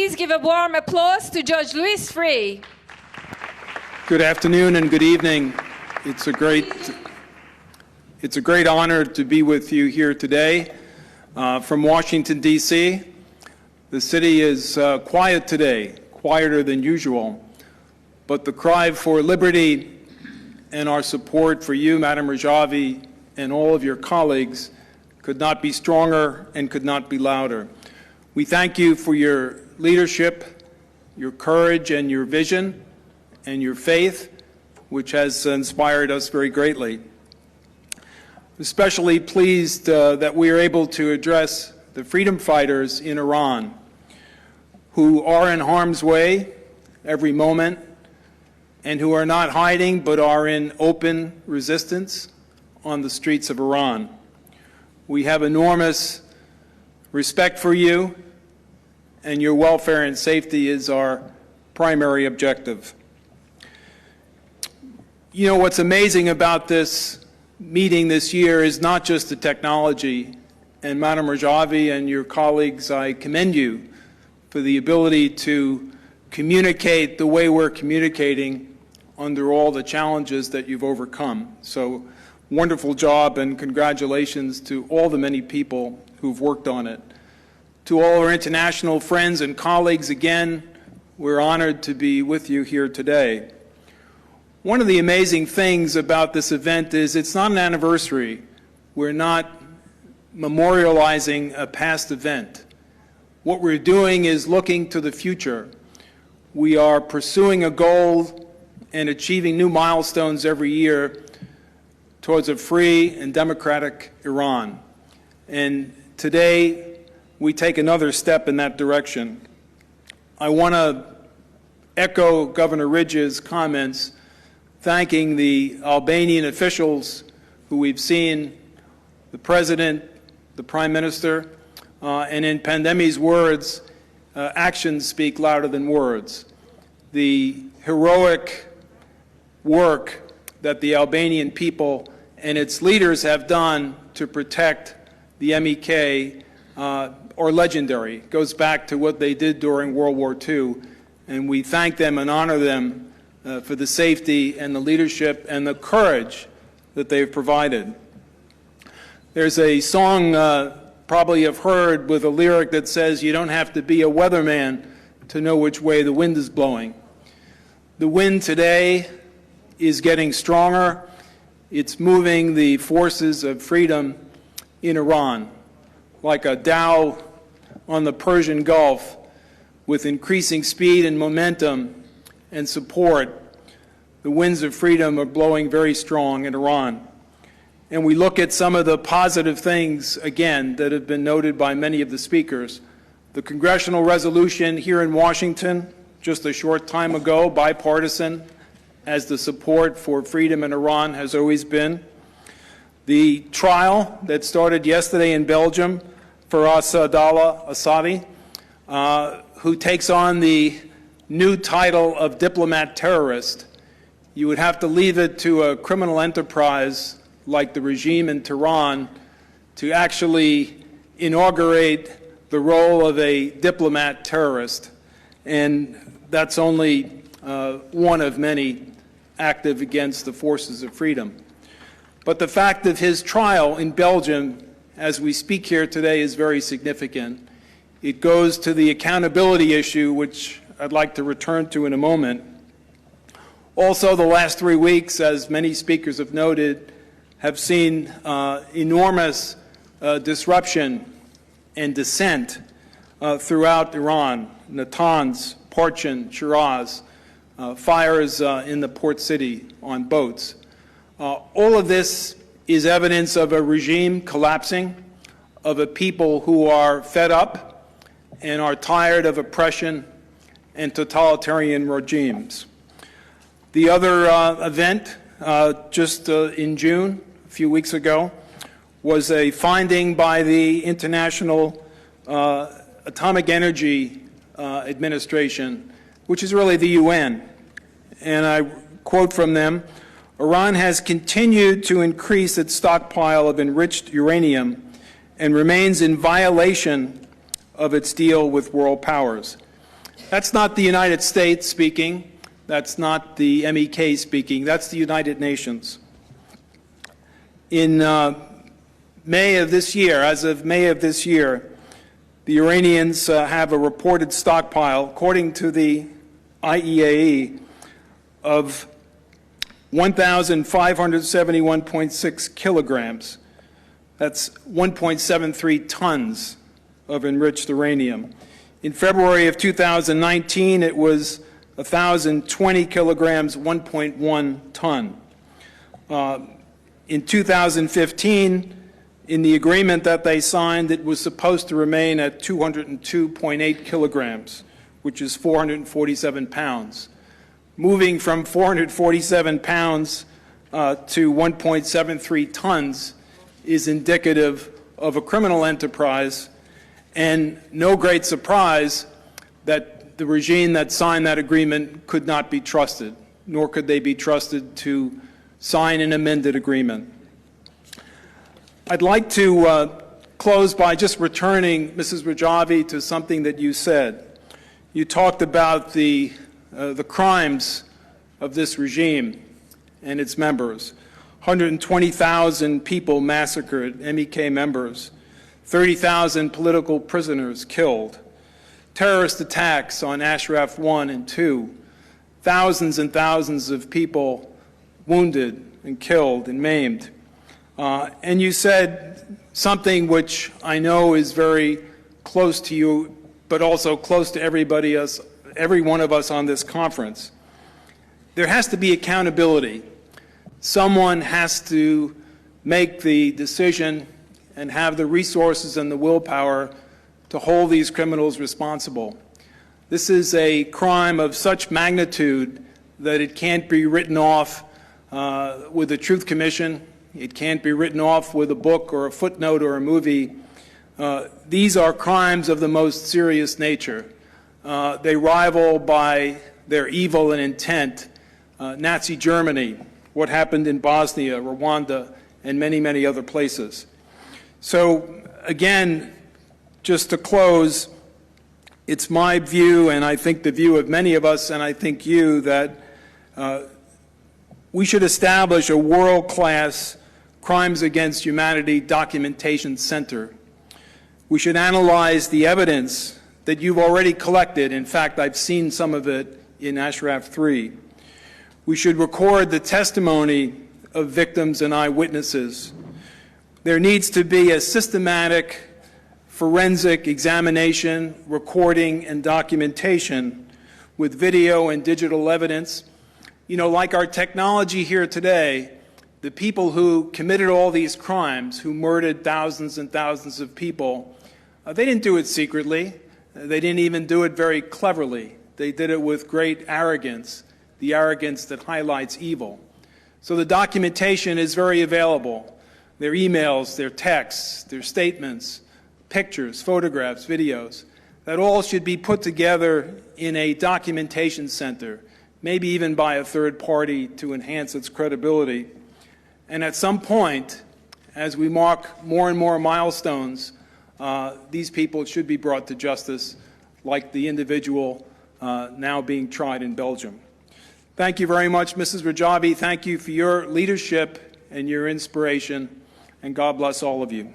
please give a warm applause to Judge Louis Freeh. Good afternoon and good evening. It's a great honor to be with you here today from Washington, D.C. The city is quiet today, quieter than usual, but the cry for liberty and our support for you, Madam Rajavi, and all of your colleagues could not be stronger and could not be louder. We thank you for your leadership, your courage, and your vision, and your faith, which has inspired us very greatly. I'm especially pleased that we are able to address the freedom fighters in Iran who are in harm's way every moment and who are not hiding but are in open resistance on the streets of Iran. We have enormous respect for you, and your welfare and safety is our primary objective. You know, what's amazing about this meeting this year is not just the technology, and Madam Rajavi and your colleagues, I commend you for the ability to communicate the way we're communicating under all the challenges that you've overcome. So, wonderful job, and congratulations to all the many people who've worked on it. To all our international friends and colleagues, again, we're honored to be with you here today. One of the amazing things about this event is it's not an anniversary. We're not memorializing a past event. What we're doing is looking to the future. We are pursuing a goal and achieving new milestones every year towards a free and democratic Iran. And today, we take another step in that direction. I want to echo Governor Ridge's comments, thanking the Albanian officials who we've seen, the President, the Prime Minister, and in Pandemi's words, actions speak louder than words. The heroic work that the Albanian people and its leaders have done to protect the MEK are legendary. It goes back to what they did during World War II, and we thank them and honor them for the safety and the leadership and the courage that they've provided. There's a song probably you've heard with a lyric that says, "You don't have to be a weatherman to know which way the wind is blowing." The wind today is getting stronger. It's moving the forces of freedom in Iran like a Dow on the Persian Gulf, with increasing speed and momentum and support. The winds of freedom are blowing very strong in Iran. And we look at some of the positive things, again, that have been noted by many of the speakers. The congressional resolution here in Washington, just a short time ago, bipartisan, as the support for freedom in Iran has always been. The trial that started yesterday in Belgium for Assadollah Assadi, who takes on the new title of diplomat terrorist. You would have to leave it to a criminal enterprise like the regime in Tehran to actually inaugurate the role of a diplomat terrorist. And that's only one of many active against the forces of freedom. But the fact of his trial in Belgium, as we speak here today, is very significant. It goes to the accountability issue, which I'd like to return to in a moment. Also, the last 3 weeks, as many speakers have noted, have seen enormous disruption and dissent throughout Iran. Natanz, Parchin, Shiraz, fires in the port city on boats. All of this is evidence of a regime collapsing, of a people who are fed up and are tired of oppression and totalitarian regimes. The other event just in June, a few weeks ago, was a finding by the International Atomic Energy Administration, which is really the UN. And I quote from them, "Iran has continued to increase its stockpile of enriched uranium and remains in violation of its deal with world powers. That's not the United States speaking. That's not the MEK speaking. That's the United Nations. In May of this year, as of May of this year, the Iranians have a reported stockpile, according to the IEAE, of 1,571.6 kilograms. That's 1.73 tons of enriched uranium. In February of 2019, it was 1,020 kilograms, 1.1 ton. In 2015, in the agreement that they signed, it was supposed to remain at 202.8 kilograms, which is 447 pounds. Moving from 447 pounds to 1.73 tons is indicative of a criminal enterprise, and no great surprise that the regime that signed that agreement could not be trusted, nor could they be trusted to sign an amended agreement. I'd like to close by just returning, Mrs. Rajavi, to something that you said. You talked about the crimes of this regime and its members. 120,000 people massacred, MEK members. 30,000 political prisoners killed. Terrorist attacks on Ashraf 1 and 2. Thousands and thousands of people wounded and killed and maimed. And you said something which I know is very close to you, but also close to everybody else, every one of us on this conference. There has to be accountability. Someone has to make the decision and have the resources and the willpower to hold these criminals responsible. This is a crime of such magnitude that it can't be written off with a Truth Commission. It can't be written off with a book or a footnote or a movie. These are crimes of the most serious nature. They rival by their evil and intent Nazi Germany, what happened in Bosnia, Rwanda, and many, many other places. So again, just to close, it's my view, and I think the view of many of us, and I think you, that we should establish a world-class Crimes Against Humanity Documentation Center. We should analyze the evidence that you've already collected. In fact, I've seen some of it in Ashraf 3. We should record the testimony of victims and eyewitnesses. There needs to be a systematic forensic examination, recording, and documentation with video and digital evidence. You know, like our technology here today, the people who committed all these crimes, who murdered thousands and thousands of people, they didn't do it secretly. They didn't even do it very cleverly. They did it with great arrogance, the arrogance that highlights evil. So the documentation is very available. Their emails, their texts, their statements, pictures, photographs, videos, that all should be put together in a documentation center, maybe even by a third party to enhance its credibility. And at some point, as we mark more and more milestones, these people should be brought to justice, like the individual now being tried in Belgium. Thank you very much, Mrs. Rajavi. Thank you for your leadership and your inspiration, and God bless all of you.